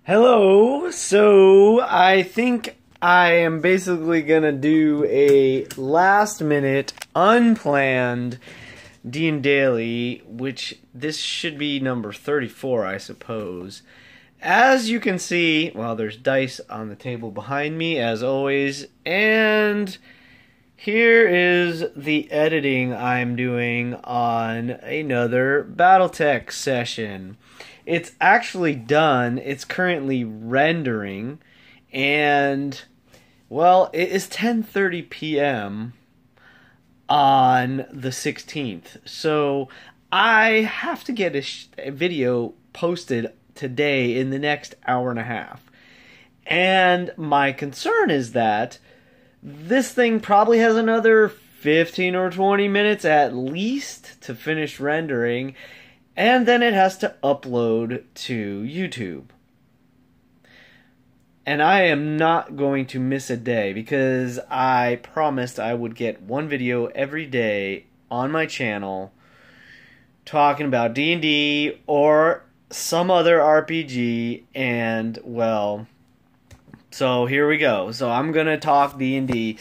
Hello, so I think I am basically gonna do a last minute, unplanned DnDaily, which this should be number 34, I suppose. As you can see, well, there's dice on the table behind me, as always, and here is the editing I'm doing on another Battletech session. It's actually done. It's currently rendering, and well, it is 10:30 p.m. on the 16th. So I have to get a video posted today in the next hour and a half. And my concern is that this thing probably has another 15 or 20 minutes at least to finish rendering, and then it has to upload to YouTube. And I am not going to miss a day because I promised I would get one video every day on my channel talking about D&D or some other RPG, and well, so here we go. So I'm going to talk D&D,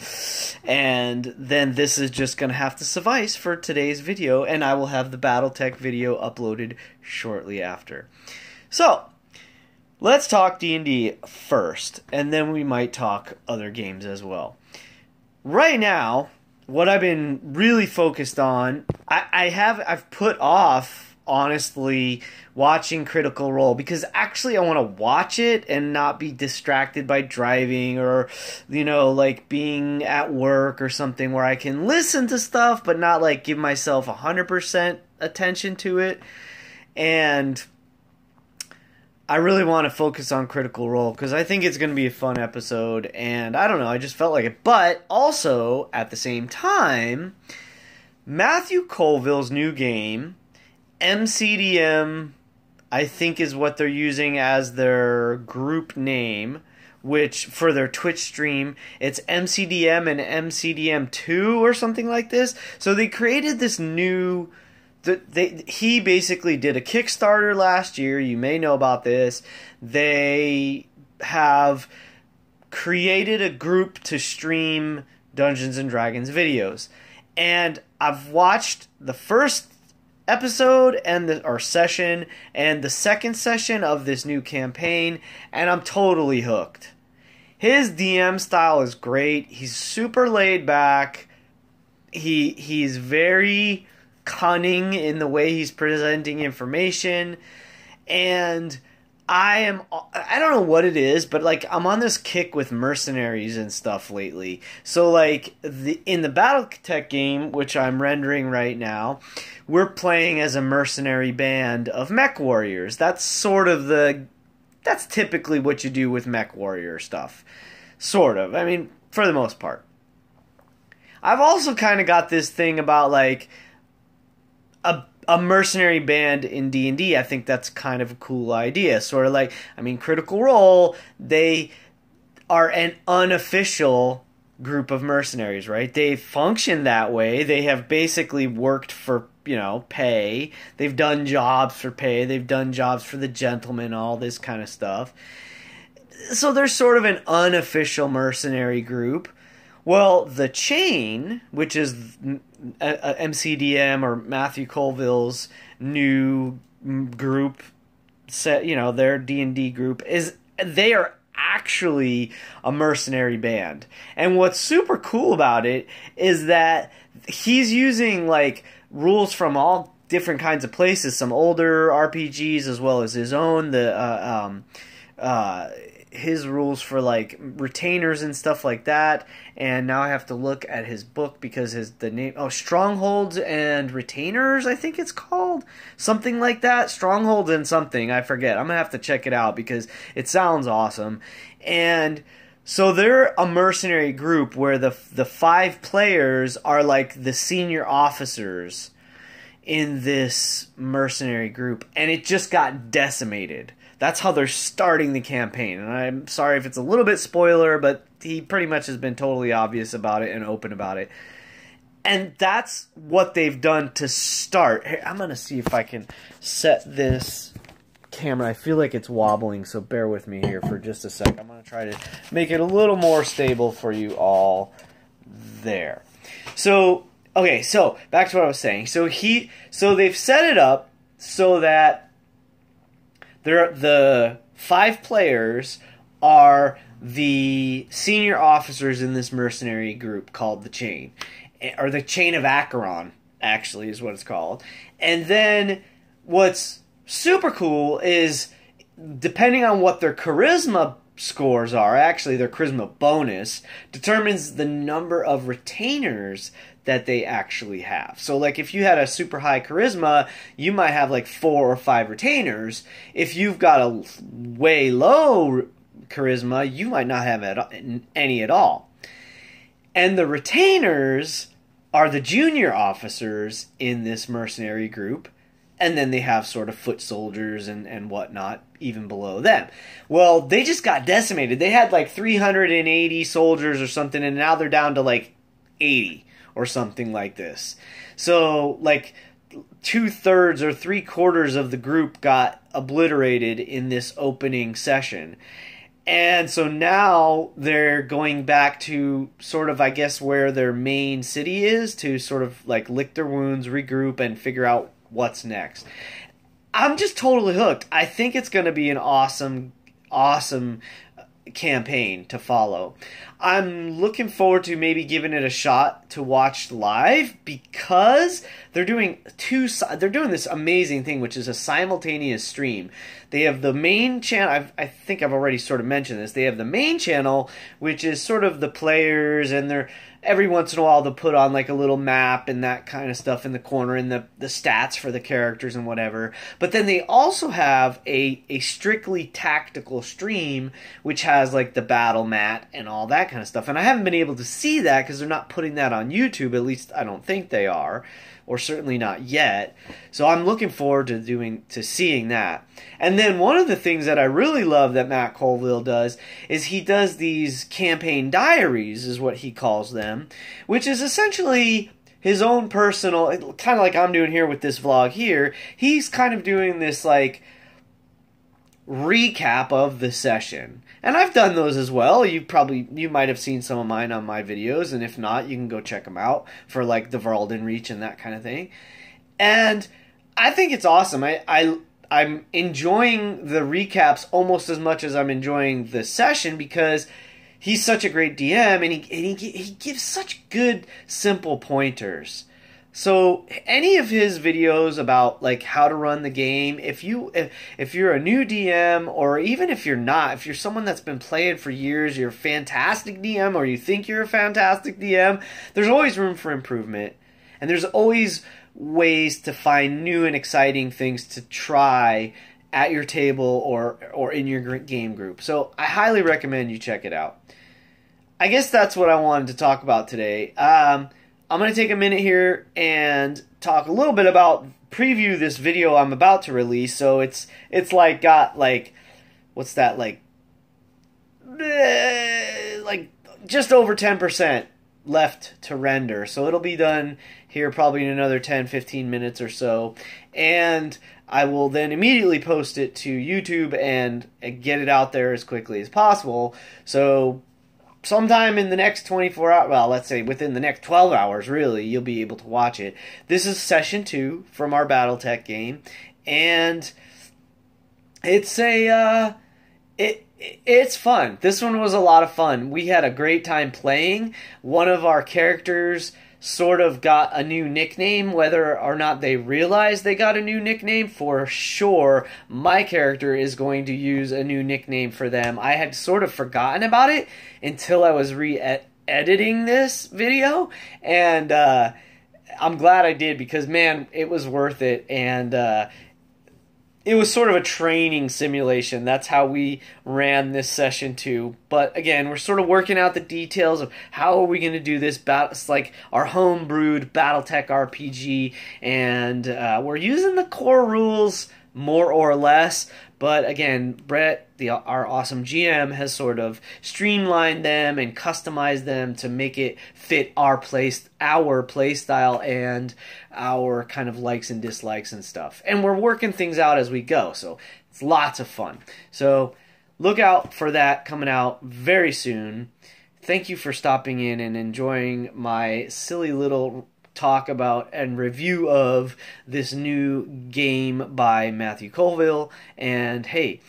and then this is just going to have to suffice for today's video, and I will have the Battletech video uploaded shortly after. So, let's talk D&D first, and then we might talk other games as well. Right now, what I've been really focused on, I've put off, honestly, watching Critical Role, because actually I want to watch it and not be distracted by driving or, you know, like being at work or something where I can listen to stuff but not like give myself 100% attention to it. And I really want to focus on Critical Role because I think it's going to be a fun episode, and I don't know, I just felt like it. But also, at the same time, Matthew Colville's new game, MCDM, I think is what they're using as their group name, which for their Twitch stream, it's MCDM and MCDM2 or something like this. So they created this new... He basically did a Kickstarter last year. You may know about this. They have created a group to stream Dungeons and Dragons videos. And I've watched the first episode or session and the second session of this new campaign, and I'm totally hooked. His DM style is great. He's super laid back. He's very cunning in the way he's presenting information, and I don't know what it is, but like I'm on this kick with mercenaries and stuff lately. So like in the Battletech game, which I'm rendering right now, we're playing as a mercenary band of mech warriors. That's typically what you do with mech warrior stuff. Sort of. I mean, for the most part. I've also kind of got this thing about like a mercenary band in D&D. I think that's kind of a cool idea. Sort of like, I mean, Critical Role, they are an unofficial group of mercenaries, right? They function that way. They have basically worked for, you know, pay. They've done jobs for pay. They've done jobs for the gentleman, all this kind of stuff. So they're sort of an unofficial mercenary group. Well, the Chain, which is MCDM or Matthew Colville's new group set, you know, their D&D group, they are actually a mercenary band. And what's super cool about it is that he's using like rules from all different kinds of places, some older RPGs as well as his own, his rules for like retainers and stuff like that. And now I have to look at his book because the name, Strongholds and Retainers, I think it's called, something like that. Strongholds and something, I forget. I'm gonna have to check it out because it sounds awesome. And so they're a mercenary group where the 5 players are like the senior officers in this mercenary group, and it just got decimated. That's how they're starting the campaign. And I'm sorry if it's a little bit spoiler, but he pretty much has been totally obvious about it and open about it. And that's what they've done to start. Hey, I'm going to see if I can set this camera. I feel like it's wobbling, so bear with me here for just a sec. I'm going to try to make it a little more stable for you all there. So, okay, so back to what I was saying. So they've set it up so that the 5 players are the senior officers in this mercenary group called the Chain, or the Chain of Acheron, actually, is what it's called. And then what's super cool is, depending on what their charisma scores are, actually their charisma bonus determines the number of retainers that they actually have. So like if you had a super high charisma, you might have like 4 or 5 retainers. If you've got a way low charisma, you might not have any at all. And the retainers are the junior officers in this mercenary group, and then they have sort of foot soldiers and whatnot even below them. Well, they just got decimated. They had like 380 soldiers or something, and now they're down to like 80 or something like this. So like 2/3 or 3/4 of the group got obliterated in this opening session. And so now they're going back to sort of, I guess, where their main city is, to sort of like lick their wounds, regroup, and figure out what's next. I'm just totally hooked. I think it's going to be an awesome campaign to follow. I'm looking forward to maybe giving it a shot to watch live, because they're doing this amazing thing, which is a simultaneous stream. They have the main channel. I think I've already sort of mentioned this. They have the main channel, which is sort of the players, and they're every once in a while they'll put on like a little map and that kind of stuff in the corner, and the stats for the characters and whatever. But then they also have a strictly tactical stream, which has like the battle mat and all that kind of stuff. And I haven't been able to see that because they're not putting that on YouTube. At least I don't think they are, or certainly not yet. So I'm looking forward to seeing that. And then one of the things that I really love that Matt Colville does is he does these campaign diaries, is what he calls them, which is essentially his own personal, kind of like I'm doing here with this vlog here. He's kind of doing this like recap of the session. And I've done those as well. You might have seen some of mine on my videos, and if not, you can go check them out for like the Varalden Reach and that kind of thing. And I think it's awesome. I'm enjoying the recaps almost as much as I'm enjoying the session, because he's such a great DM, and he gives such good, simple pointers. So any of his videos about like how to run the game, if you're a new DM, or even if you're not, if you're someone that's been playing for years, you're a fantastic DM, or you think you're a fantastic DM, there's always room for improvement, and there's always ways to find new and exciting things to try at your table or in your game group. So I highly recommend you check it out. I guess that's what I wanted to talk about today. I'm going to take a minute here and talk a little bit about, preview this video I'm about to release. So it's like got like, what's that, like just over 10% left to render. So it'll be done here probably in another 10-15 minutes or so. And I will then immediately post it to YouTube and get it out there as quickly as possible. So sometime in the next 24 hours, well, let's say within the next 12 hours, really, you'll be able to watch it. This is session 2 from our Battletech game, and it's it's fun. This one was a lot of fun. We had a great time playing. One of our characters sort of got a new nickname, whether or not they realized they got a new nickname. For sure, my character is going to use a new nickname for them. I had sort of forgotten about it until I was editing this video, and I'm glad I did, because man, it was worth it. And it was sort of a training simulation. That's how we ran this session too. But again, we're sort of working out the details of how are we going to do this. It's like our home-brewed Battletech RPG, and we're using the core rules more or less. But again, Brett, our awesome GM, has sort of streamlined them and customized them to make it fit our play style and our kind of likes and dislikes and stuff. And we're working things out as we go, so it's lots of fun. So look out for that coming out very soon. Thank you for stopping in and enjoying my silly little talk about and review of this new game by Matthew Colville. And hey,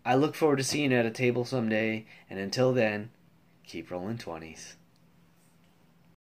I look forward to seeing you at a table someday. And until then, keep rolling 20s.